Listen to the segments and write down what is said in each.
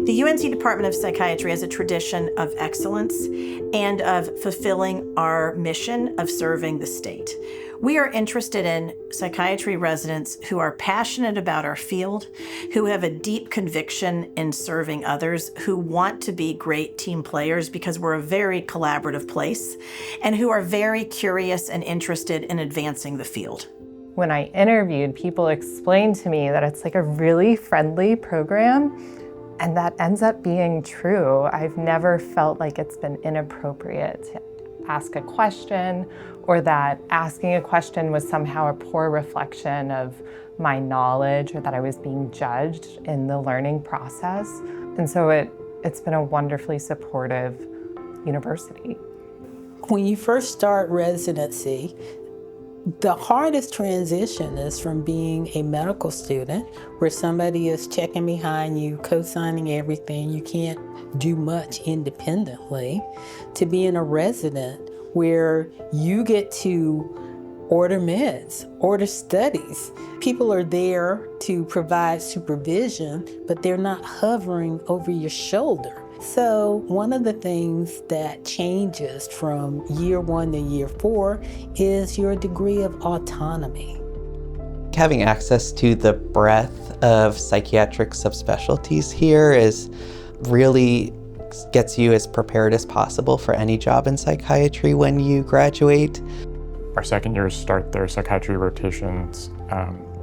The UNC Department of Psychiatry has a tradition of excellence and of fulfilling our mission of serving the state. We are interested in psychiatry residents who are passionate about our field, who have a deep conviction in serving others, who want to be great team players because we're a very collaborative place, and who are very curious and interested in advancing the field. When I interviewed, people explained to me that it's like a really friendly program, and that ends up being true. I've never felt like it's been inappropriate to ask a question, or that asking a question was somehow a poor reflection of my knowledge, or that I was being judged in the learning process. And so it's been a wonderfully supportive university. When you first start residency, the hardest transition is from being a medical student where somebody is checking behind you, co-signing everything, you can't do much independently, to being a resident where you get to order meds, order studies. People are there to provide supervision, but they're not hovering over your shoulder. So one of the things that changes from year 1 to year 4 is your degree of autonomy. Having access to the breadth of psychiatric subspecialties here is really gets you as prepared as possible for any job in psychiatry when you graduate. Our second years start their psychiatry rotations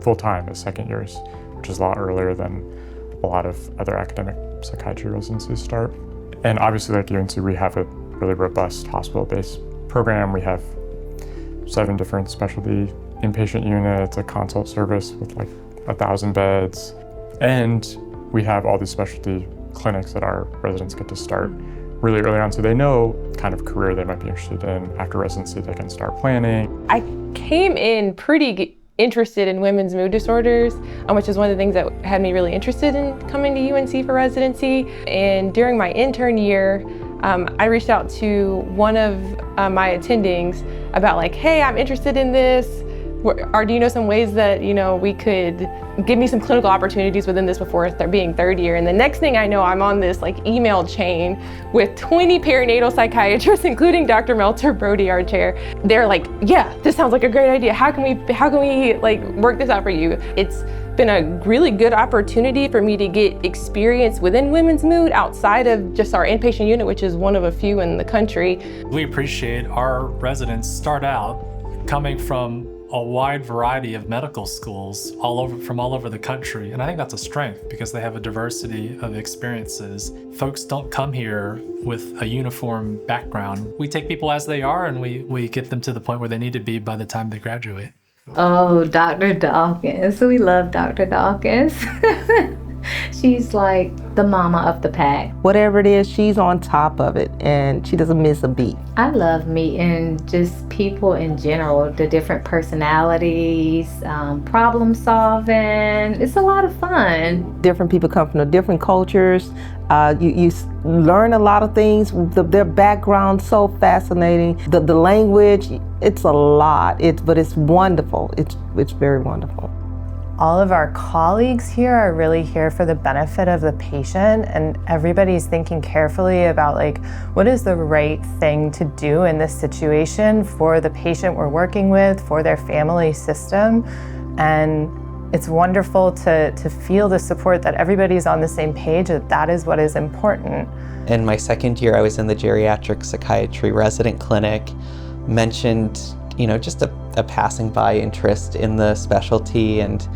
full-time as second years, which is a lot earlier than a lot of other academic psychiatry residencies start. And obviously, like UNC, we have a really robust hospital-based program. We have 7 different specialty inpatient units, a consult service with like 1,000 beds. And we have all these specialty clinics that our residents get to start really early on, so they know kind of career they might be interested in. After residency, they can start planning. I came in pretty interested in women's mood disorders, which is one of the things that had me really interested in coming to UNC for residency. And during my intern year, I reached out to one of my attendings about like, hey, I'm interested in this. Do you know some ways that, we could give me some clinical opportunities within this before being third year? And the next thing I know, I'm on this like email chain with 20 perinatal psychiatrists, including Dr. Melter Brody, our chair. They're like, yeah, this sounds like a great idea. How can we like work this out for you? It's been a really good opportunity for me to get experience within women's mood outside of just our inpatient unit, which is one of a few in the country. We appreciate our residents start out coming from a wide variety of medical schools from all over the country. And I think that's a strength because they have a diversity of experiences. Folks don't come here with a uniform background. We take people as they are and we get them to the point where they need to be by the time they graduate. Oh, Dr. Dawkins. We love Dr. Dawkins. She's like the mama of the pack. Whatever it is, she's on top of it and she doesn't miss a beat. I love meeting just people in general, the different personalities, problem solving. It's a lot of fun. Different people come from different cultures. You learn a lot of things. Their background's so fascinating. The language, it's a lot. But it's wonderful. It's very wonderful. All of our colleagues here are really here for the benefit of the patient, and everybody's thinking carefully about like, what is the right thing to do in this situation for the patient we're working with, for their family system. And it's wonderful to feel the support that everybody's on the same page, that is what is important. In my second year, I was in the geriatric psychiatry resident clinic, mentioned just a passing by interest in the specialty, and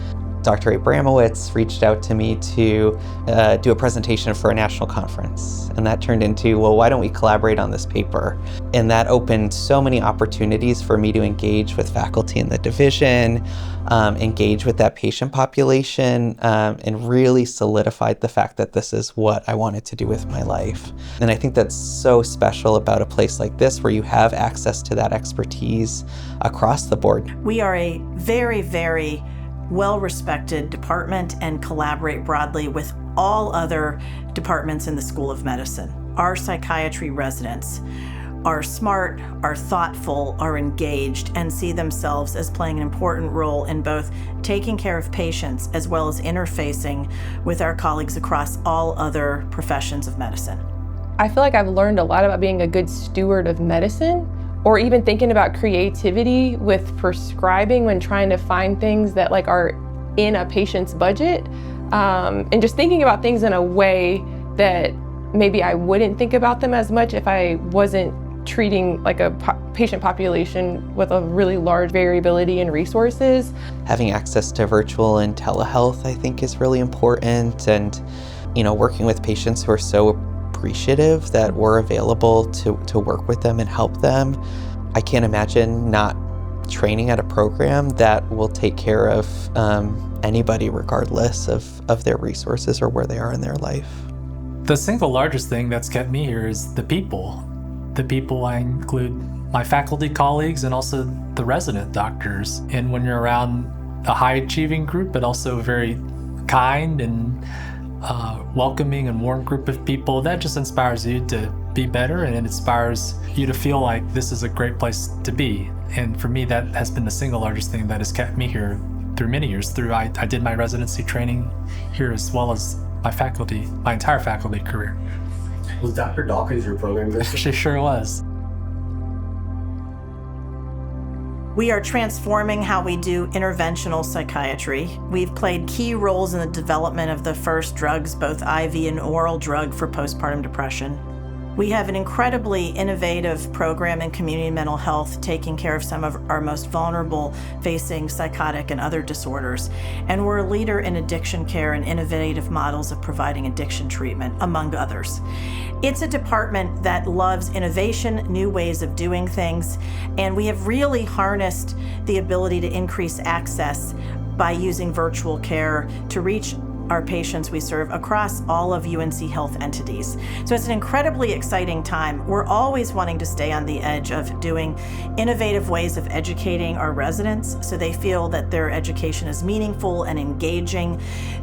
Dr. Abramowitz reached out to me to do a presentation for a national conference. And that turned into, well, why don't we collaborate on this paper? And that opened so many opportunities for me to engage with faculty in the division, engage with that patient population, and really solidified the fact that this is what I wanted to do with my life. And I think that's so special about a place like this where you have access to that expertise across the board. We are a very, very well-respected department and collaborate broadly with all other departments in the School of Medicine. Our psychiatry residents are smart, are thoughtful, are engaged, and see themselves as playing an important role in both taking care of patients as well as interfacing with our colleagues across all other professions of medicine. I feel like I've learned a lot about being a good steward of medicine, or even thinking about creativity with prescribing when trying to find things that like are in a patient's budget, and just thinking about things in a way that maybe I wouldn't think about them as much if I wasn't treating like a patient population with a really large variability in resources. Having access to virtual and telehealth, I think, is really important, and working with patients who are so appreciative that we're available to work with them and help them. I can't imagine not training at a program that will take care of anybody regardless of their resources or where they are in their life. The single largest thing that's kept me here is the people. The people, I include my faculty colleagues and also the resident doctors. And when you're around a high-achieving group, but also a very kind and welcoming and warm group of people, that just inspires you to be better, and it inspires you to feel like this is a great place to be. And for me, that has been the single largest thing that has kept me here through many years. I did my residency training here as well as my entire faculty career. Was Dr. Dawkins your program director? She sure was. We are transforming how we do interventional psychiatry. We've played key roles in the development of the first drugs, both IV and oral drug for postpartum depression. We have an incredibly innovative program in community mental health, taking care of some of our most vulnerable facing psychotic and other disorders. And we're a leader in addiction care and innovative models of providing addiction treatment, among others. It's a department that loves innovation, new ways of doing things, and we have really harnessed the ability to increase access by using virtual care to reach our patients we serve across all of UNC Health entities. So it's an incredibly exciting time. We're always wanting to stay on the edge of doing innovative ways of educating our residents so they feel that their education is meaningful and engaging,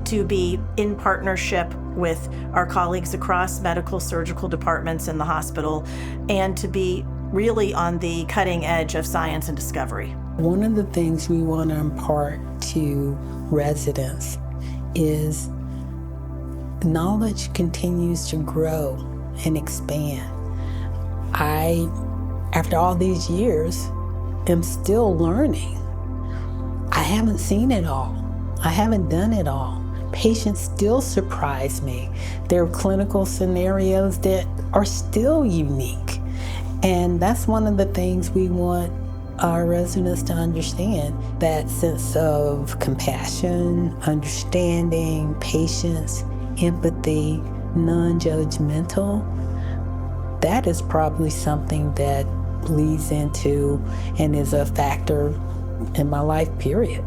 to be in partnership with our colleagues across medical surgical departments in the hospital, and to be really on the cutting edge of science and discovery. One of the things we want to impart to residents is knowledge continues to grow and expand. I, after all these years, am still learning. I haven't seen it all. I haven't done it all. Patients still surprise me. There are clinical scenarios that are still unique. And that's one of the things we want our residents to understand, that sense of compassion, understanding, patience, empathy, non-judgmental. That is probably something that bleeds into and is a factor in my life, period.